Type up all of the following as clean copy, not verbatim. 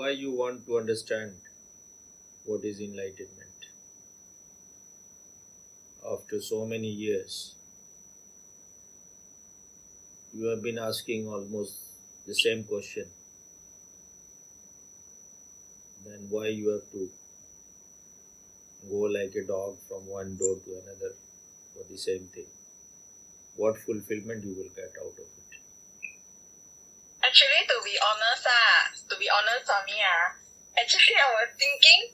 why you want to understand what is enlightenment after so many years. You have been asking almost the same question. Then why you have to go like a dog from one door to another for the same thing? What fulfillment you will get out of it? Actually, to be honest, for me, actually I was thinking,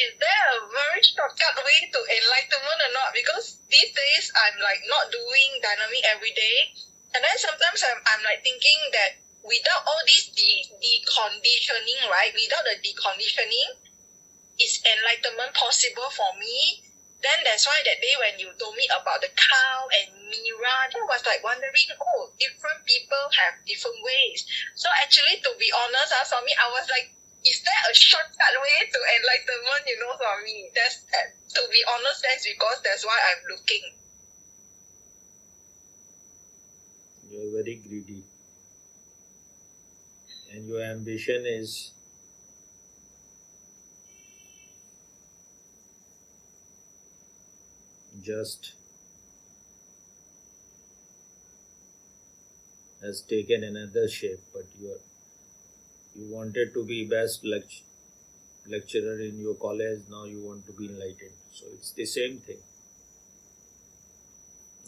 is there a very shortcut way to enlightenment or not? Because these days I'm like not doing dynamic every day, and then sometimes I'm like thinking that without all this deconditioning, right? Without the deconditioning, is enlightenment possible for me? Then that's why that day when you told me about the cow and Mira, then I was like wondering, oh, different people have different ways. So actually, to be honest, for me, I was like, is there a shortcut way to enlightenment, for me? To be honest, that's because that's why I'm looking. You're very greedy. And your ambition is just has taken another shape, but you wanted to be best lecturer in your college, now you want to be enlightened. So it's the same thing.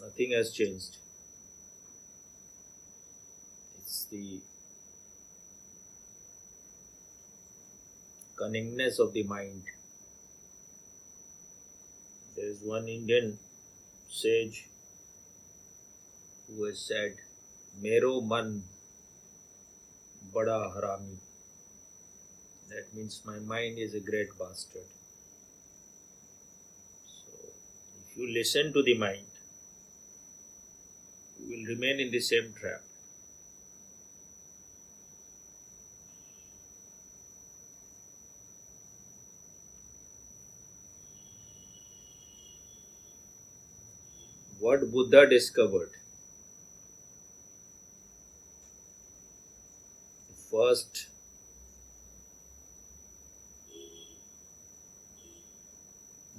Nothing has changed. It's the cunningness of the mind. There is one Indian sage who has said, Mero man bada harami. That means my mind is a great bastard. So if you listen to the mind, you will remain in the same trap. What Buddha discovered, the first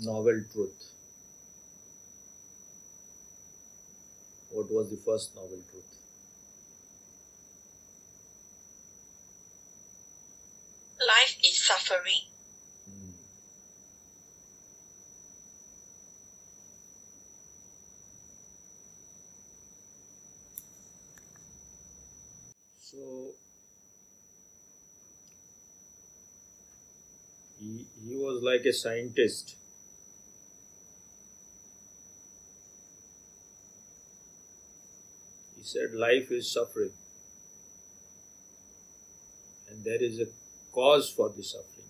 novel truth. What was the first novel truth? Life is suffering. So he was like a scientist. He said life is suffering and there is a cause for the suffering.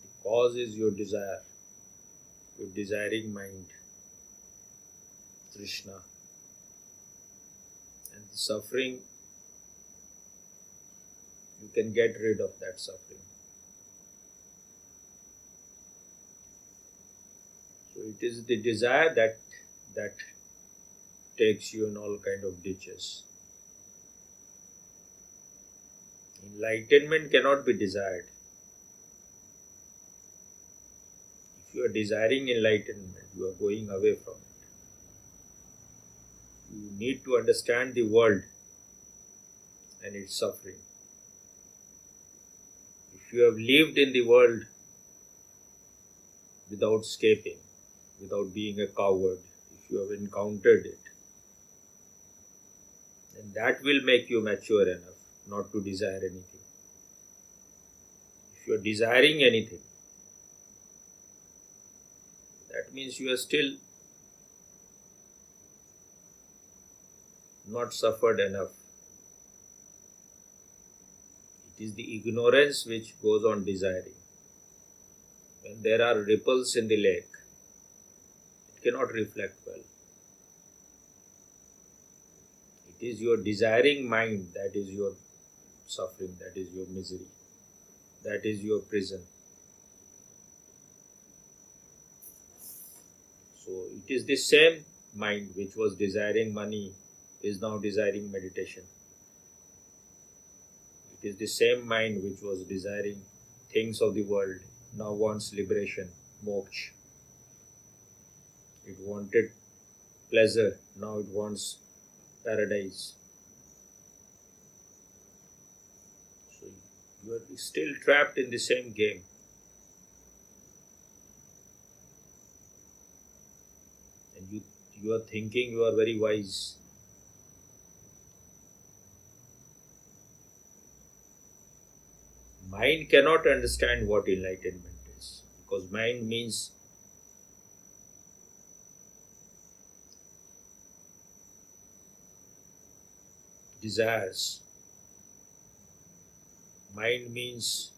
The cause is your desire, your desiring mind, Trishna. And the suffering, you can get rid of that suffering. So it is the desire that takes you in all kind of ditches. Enlightenment cannot be desired. If you are desiring enlightenment, you are going away from it. You need to understand the world and its suffering. If you have lived in the world without escaping, without being a coward, if you have encountered it, then that will make you mature enough not to desire anything. If you are desiring anything, that means you are still not suffered enough. It is the ignorance which goes on desiring. When there are ripples in the lake, it cannot reflect well. It is your desiring mind that is your suffering, that is your misery, that is your prison. So it is the same mind which was desiring money is now desiring meditation. It is the same mind which was desiring things of the world, now wants liberation, moksha. It wanted pleasure, now it wants paradise. So you are still trapped in the same game. And you are thinking you are very wise. Mind cannot understand what enlightenment is, because mind means desires. Mind means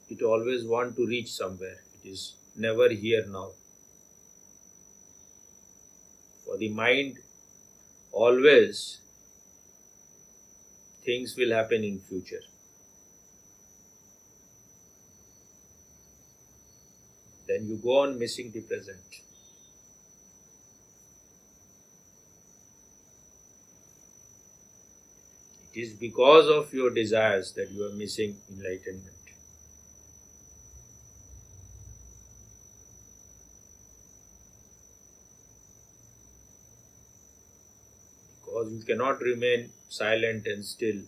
it always want to reach somewhere. It is never here now. For the mind, always things will happen in future. Then you go on missing the present. It is because of your desires that you are missing enlightenment. Because you cannot remain silent and still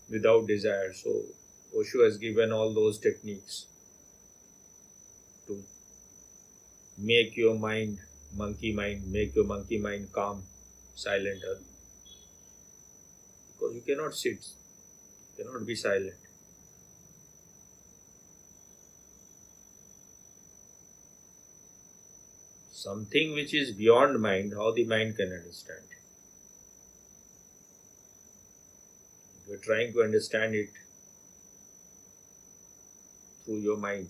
without desire. So Osho has given all those techniques to make your mind, make your monkey mind calm, silent. Because you cannot sit, you cannot be silent. Something which is beyond mind, how the mind can understand? You are trying to understand it through your mind.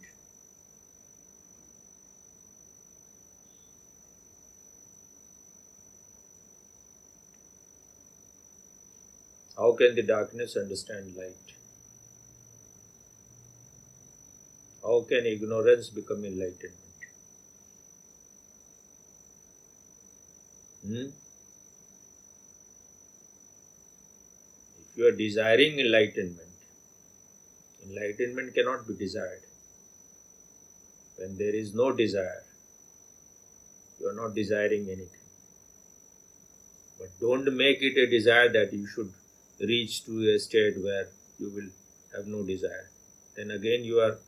How can the darkness understand light? How can ignorance become enlightenment? If you are desiring enlightenment, enlightenment cannot be desired. When there is no desire, you are not desiring anything. But don't make it a desire that you should reach to a state where you will have no desire. Then again you are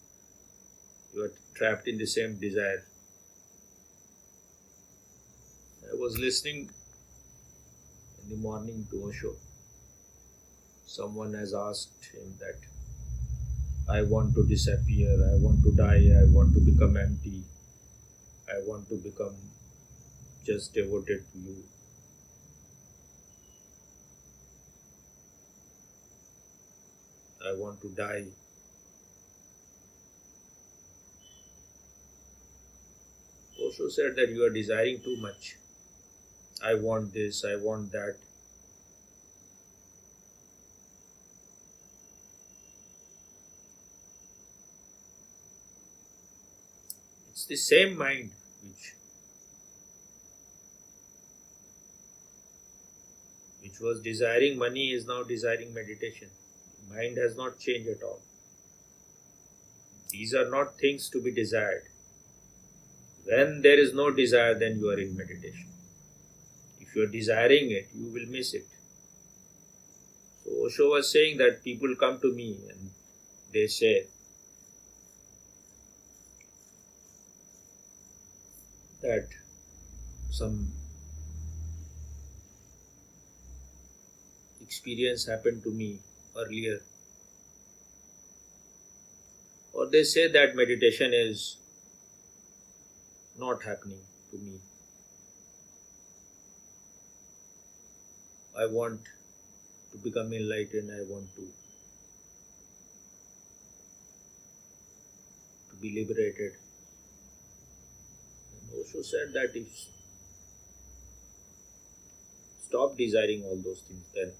trapped in the same desire. I was listening in the morning to Osho. Someone has asked him that, I want to disappear, I want to die, I want to become empty, I want to become just devoted to you. I want to die. Osho said that you are desiring too much. I want this, I want that. It's the same mind which was desiring money is now desiring meditation. Mind has not changed at all. These are not things to be desired. When there is no desire, then you are in meditation. If you are desiring it, you will miss it. So Osho was saying that people come to me and they say that some experience happened to me earlier, or they say that meditation is not happening to me. I want to become enlightened, I want to be liberated. And Osho said that if stop desiring all those things, then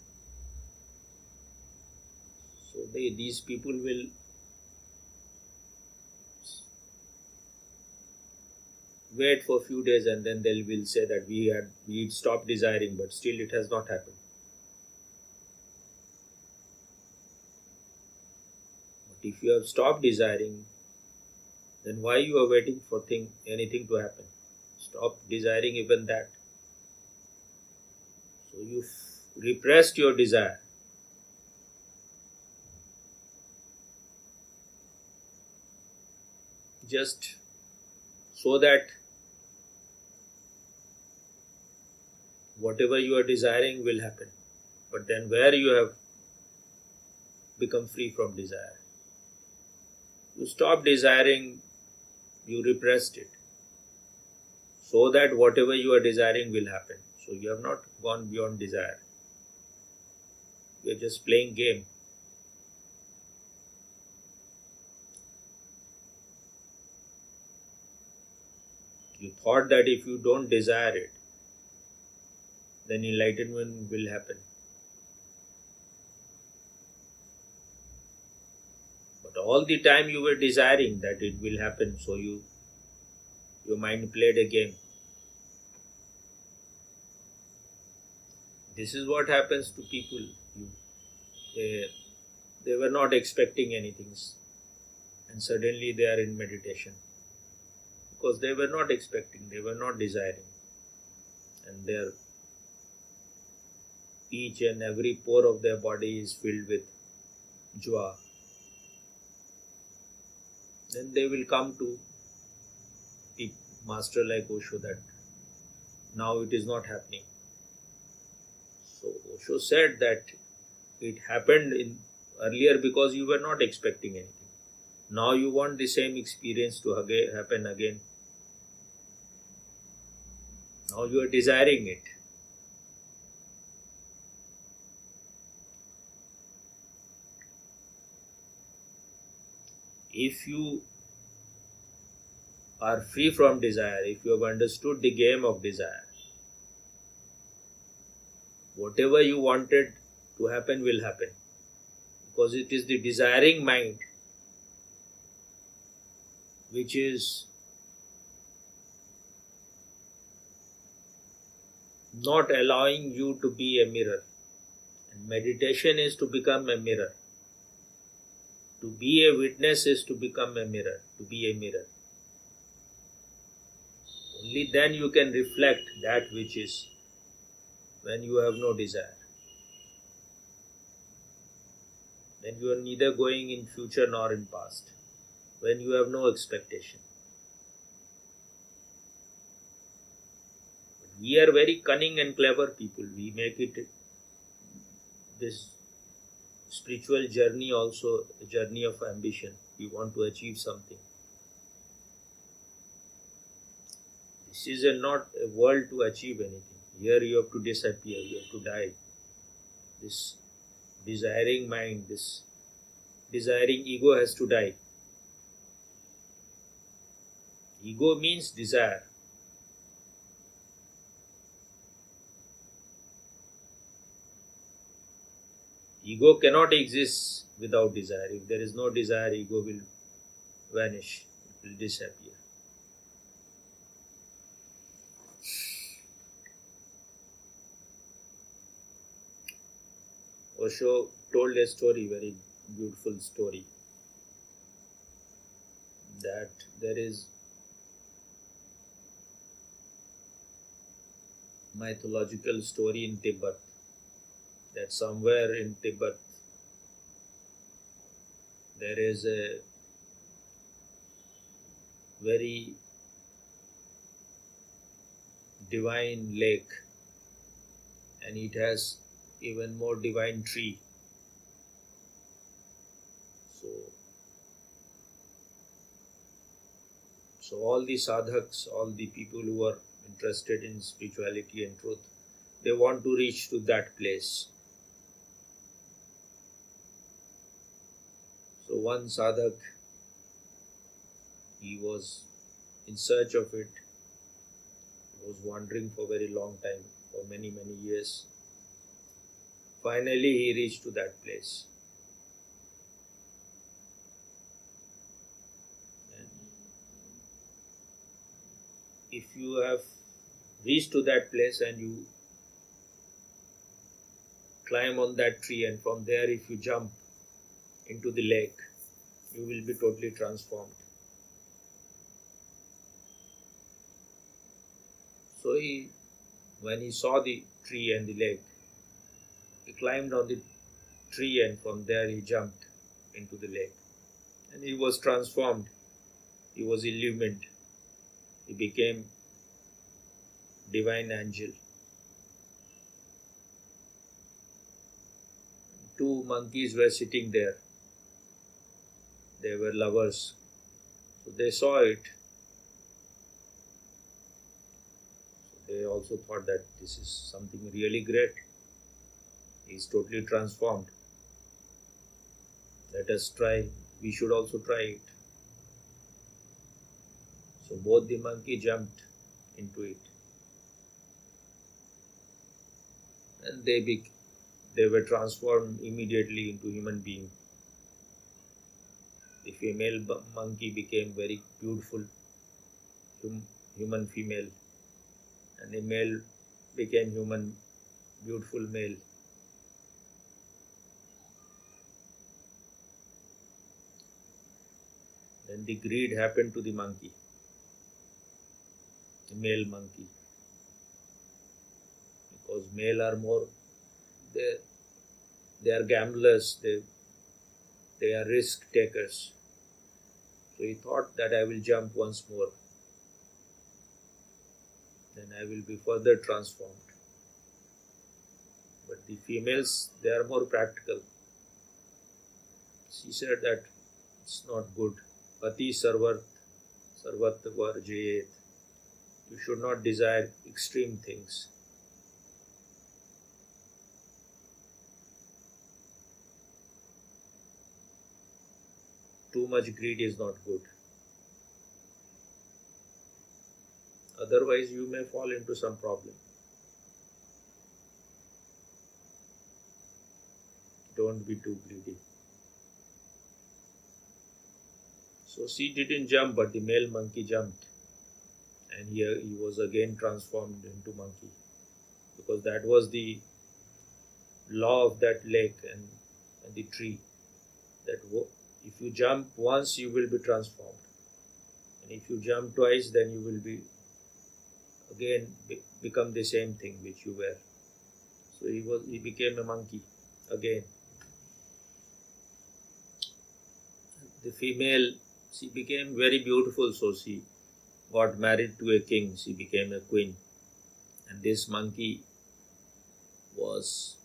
so these people will wait for a few days and then they will say that we stopped desiring, but still it has not happened. if you have stopped desiring, then why you are waiting for anything to happen? Stop desiring even that. So you've repressed your desire. Just so that whatever you are desiring will happen. But then where you have become free from desire? You stopped desiring, you repressed it, so that whatever you are desiring will happen. So you have not gone beyond desire. You are just playing game. You thought that if you don't desire it, then enlightenment will happen. But all the time you were desiring that it will happen, so your mind played a game. This is what happens to people. They were not expecting anything, and suddenly they are in meditation. Because they were not expecting, they were not desiring. And each and every pore of their body is filled with joy. Then they will come to a master like Osho that now it is not happening. So Osho said that it happened earlier because you were not expecting anything. Now you want the same experience to happen again. Now you are desiring it. If you are free from desire, if you have understood the game of desire, whatever you wanted to happen will happen. Because it is the desiring mind which is not allowing you to be a mirror. And meditation is to become a mirror. To be a witness is to become a mirror, to be a mirror. Only then you can reflect that which is when you have no desire. When you are neither going in future nor in past. When you have no expectation. We are very cunning and clever people. We make it this spiritual journey also a journey of ambition. We want to achieve something. This is not a world to achieve anything. Here you have to disappear, you have to die. This desiring mind, this desiring ego has to die. Ego means desire. Ego cannot exist without desire. If there is no desire, ego will vanish, it will disappear. Osho told a story, very beautiful story, that there is mythological story in Tibet, that somewhere in Tibet there is a very divine lake, and it has even more divine tree. So all the sadhaks, all the people who are interested in spirituality and truth, they want to reach to that place. So one sadhak, he was in search of it. He was wandering for a very long time, for many years. Finally he reached to that place. And if you have reached to that place and you climb on that tree, and from there if you jump into the lake, you will be totally transformed. So when he saw the tree and the lake, he climbed on the tree and from there he jumped into the lake. And he was transformed. He was illumined. He became divine angel. Two monkeys were sitting there. They were lovers. So they saw it. So they also thought that this is something really great. He is totally transformed. Let us try. We should also try it. So both the monkey jumped into it. And they were transformed immediately into human beings. The female monkey became very beautiful human female, and the male became human beautiful male. Then the greed happened to the monkey, the male monkey, because male are more, they are gamblers, they are risk takers. So he thought that I will jump once more, then I will be further transformed. But the females, they are more practical. She said that it's not good. Ati sarvat varjayet. You should not desire extreme things. Too much greed is not good. Otherwise, you may fall into some problem. Don't be too greedy. So she didn't jump, but the male monkey jumped. And he was again transformed into monkey. Because that was the law of that lake and the tree. That if you jump once, you will be transformed. And if you jump twice, then you will be again become the same thing which you were. So he became a monkey again. The female, she became very beautiful, so she got married to a king. She became a queen. And this monkey was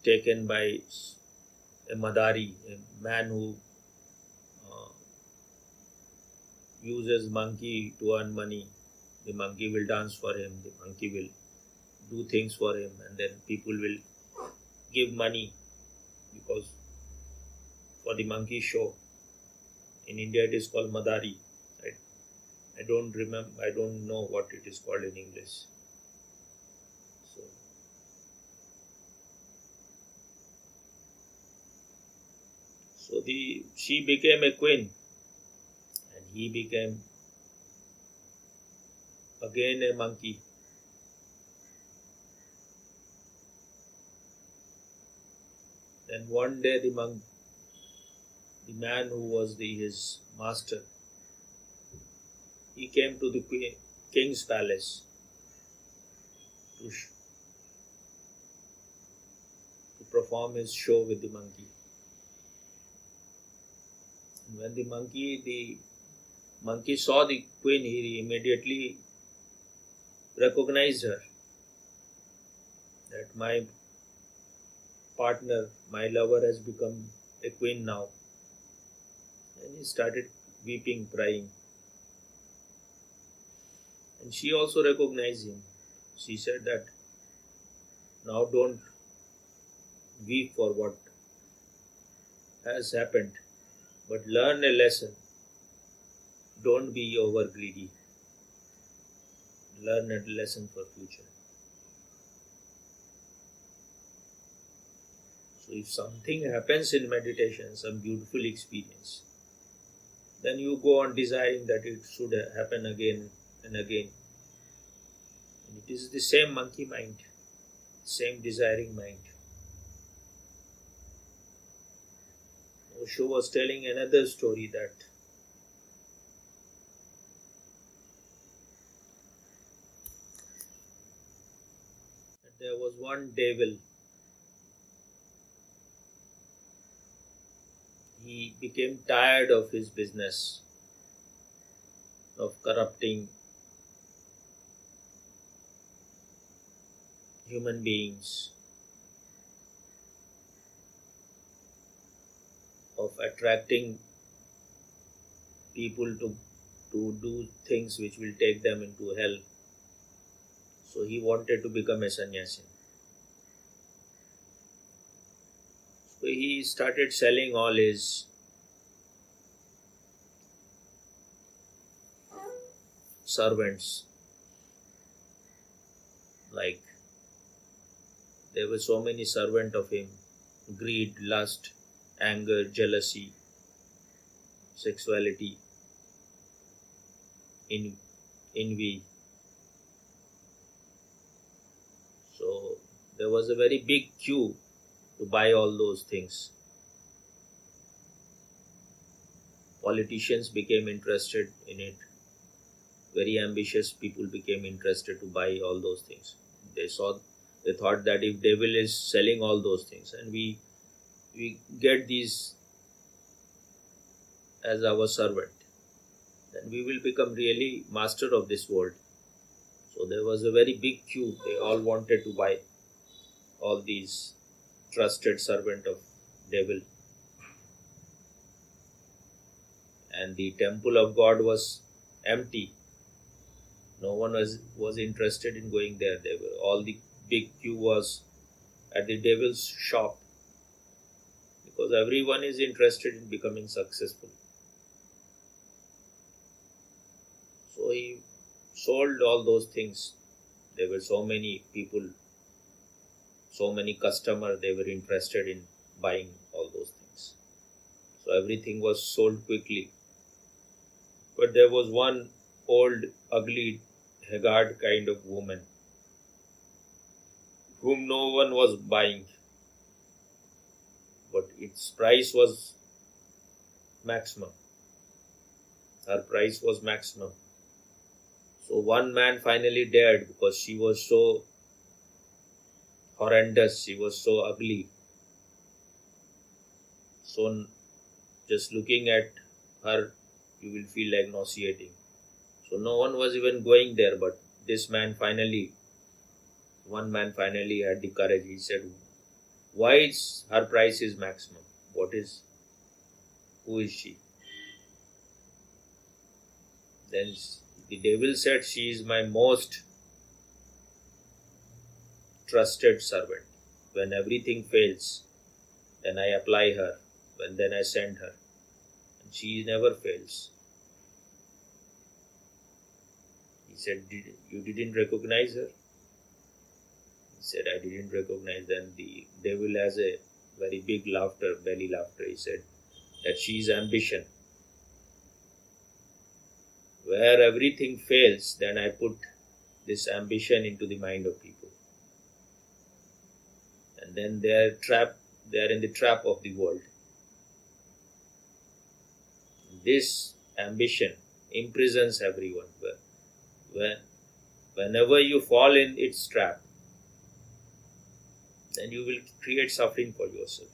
taken by a Madari, a man who uses monkey to earn money. The monkey will dance for him, the monkey will do things for him, and then people will give money because for the monkey show. In India it is called Madari. I don't know what it is called in English. So she became a queen and he became again a monkey. Then one day the man who was his master, he came to the king's palace to perform his show with the monkey. And when the monkey saw the queen, he immediately recognized her. That my partner, my lover has become a queen now. And he started weeping, crying. And she also recognized him. She said that now don't weep for what has happened, but learn a lesson. Don't be over greedy. Learn a lesson for future. So if something happens in meditation, some beautiful experience, then you go on desiring that it should happen again and again. And it is the same monkey mind, same desiring mind. Osho was telling another story that there was one devil. He became tired of his business of corrupting human beings, of attracting people to do things which will take them into hell. So he wanted to become a sannyasi. So he started selling all his servants. Like there were so many servants of him: greed, lust, anger, jealousy, sexuality, envy. So there was a very big queue to buy all those things. Politicians became interested in it. Very ambitious people became interested to buy all those things. They thought that if devil is selling all those things and we get these as our servant, then we will become really master of this world. So there was a very big queue. They all wanted to buy all these trusted servant of devil. And the temple of God was empty. No one was interested in going there. All the big queue was at the devil's shop, because everyone is interested in becoming successful. So he sold all those things. There were so many people, so many customers, they were interested in buying all those things. So everything was sold quickly. But there was one old, ugly, haggard kind of woman whom no one was buying. But its price was maximum. Her price was maximum. So one man finally dared, because she was so horrendous, she was so ugly. So just looking at her, you will feel like nauseating. So no one was even going there, but one man finally had the courage. He said, why is her price is maximum? Who is she? Then the devil said, she is my most trusted servant. When everything fails, then I apply her, then I send her. And she never fails. He said, you didn't recognize her? He said, I didn't recognize. Then the devil has a very big belly laughter. He said that she is ambition. Where everything fails, then I put this ambition into the mind of people. And then they are in the trap of the world. This ambition imprisons everyone. Whenever you fall in its trap, then you will create suffering for yourself.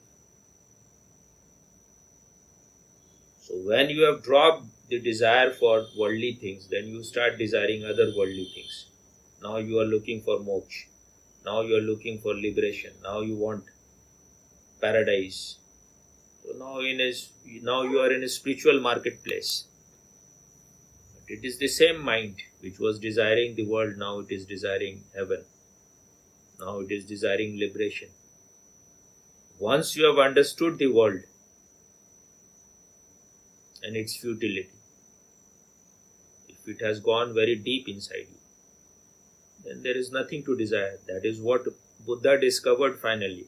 So when you have dropped the desire for worldly things, then you start desiring other worldly things. Now you are looking for moksha. Now you are looking for liberation. Now you want paradise. So now you are in a spiritual marketplace. But it is the same mind which was desiring the world. Now it is desiring heaven. Now it is desiring liberation. Once you have understood the world and its futility, if it has gone very deep inside you, then there is nothing to desire. That is what Buddha discovered finally.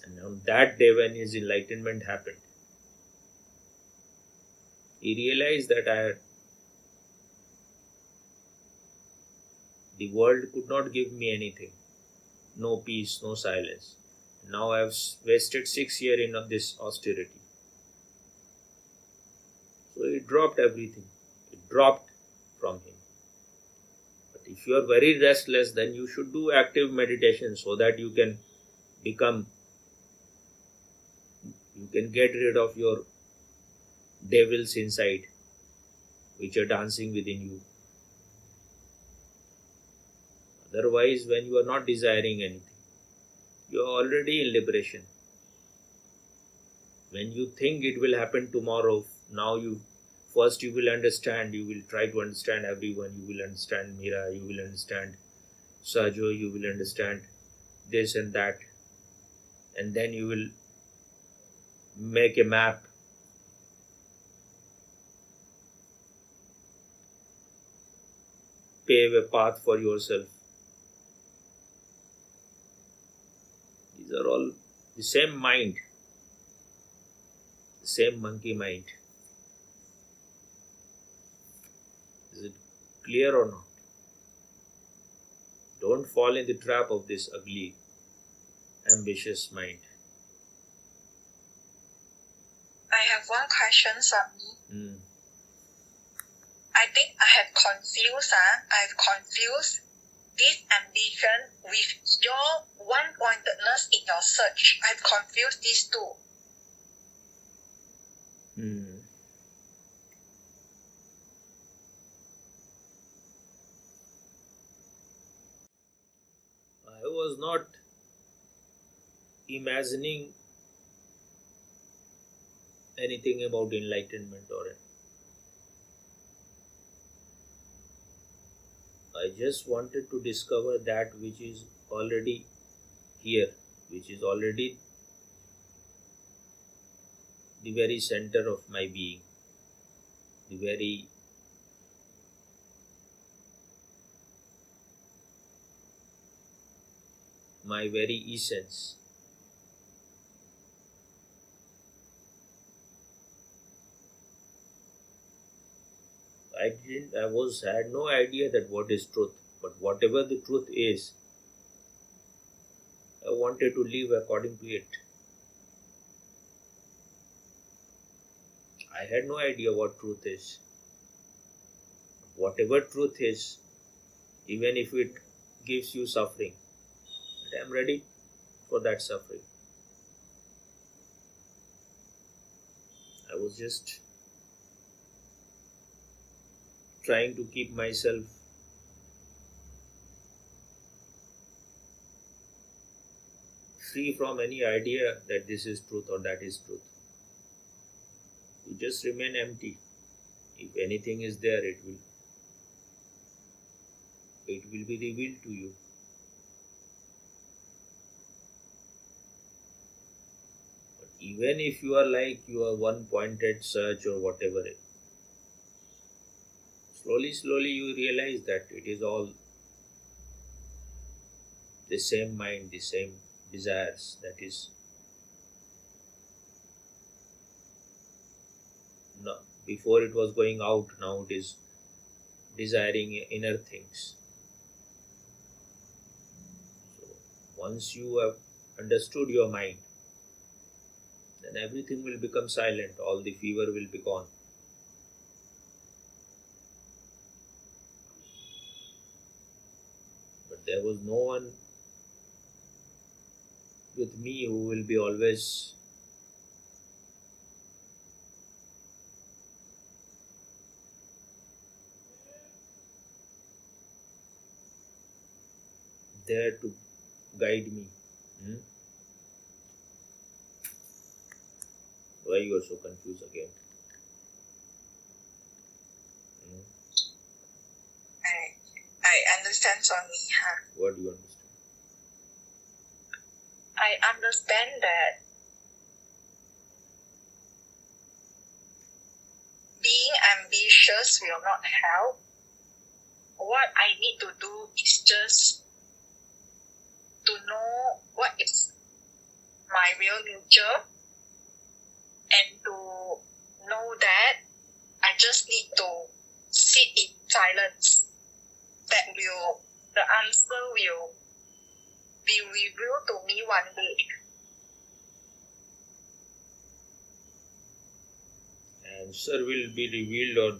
And on that day when his enlightenment happened, he realized that the world could not give me anything. No peace, no silence. Now I have wasted 6 years in this austerity. So he dropped everything. It dropped from him. But if you are very restless, then you should do active meditation so that you can get rid of your devils inside, which are dancing within you. Otherwise, when you are not desiring anything, you are already in liberation. When you think it will happen tomorrow, now you will understand, you will try to understand everyone, you will understand Mira, you will understand Sajo, you will understand this and that, and then you will make a map. Pave a path for yourself. These are all the same mind, the same monkey mind. Is it clear or not? Don't fall in the trap of this ugly, ambitious mind. I have one question, Swami. I think I have confused this ambition with your one-pointedness in your search. I've confused these two. I was not imagining anything about enlightenment or anything. I just wanted to discover that which is already here, which is already the very center of my being, my very essence. I had no idea that what is truth, but whatever the truth is, I wanted to live according to it. I had no idea what truth is. Whatever truth is, even if it gives you suffering, I am ready for that suffering. I was just trying to keep myself free from any idea that this is truth or that is truth. You just remain empty. If anything is there, it will be revealed to you. But even if you are like you are one-pointed search or whatever, slowly you realize that it is all the same mind, the same desires. That is, no, before it was going out, now it is desiring inner things. So once you have understood your mind, then everything will become silent, all the fever will be gone. There was no one with me who will be always there to guide me. Why you are so confused again? I understand, Swami. What do you understand? I understand that being ambitious will not help. What I need to do is just to know what is my real nature and to know that I just need to sit in silence. The answer will be revealed to me one day. answer will be revealed or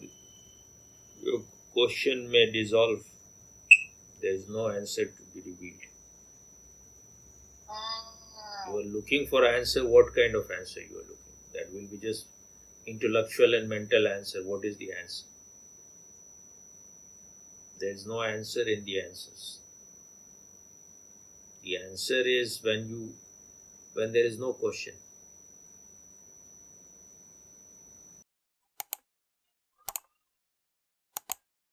your question may dissolve. There is no answer to be revealed. You are looking for answer. What kind of answer you are looking? That will be just intellectual and mental answer. What is the answer? There is no answer in the answers. The answer is when there is no question.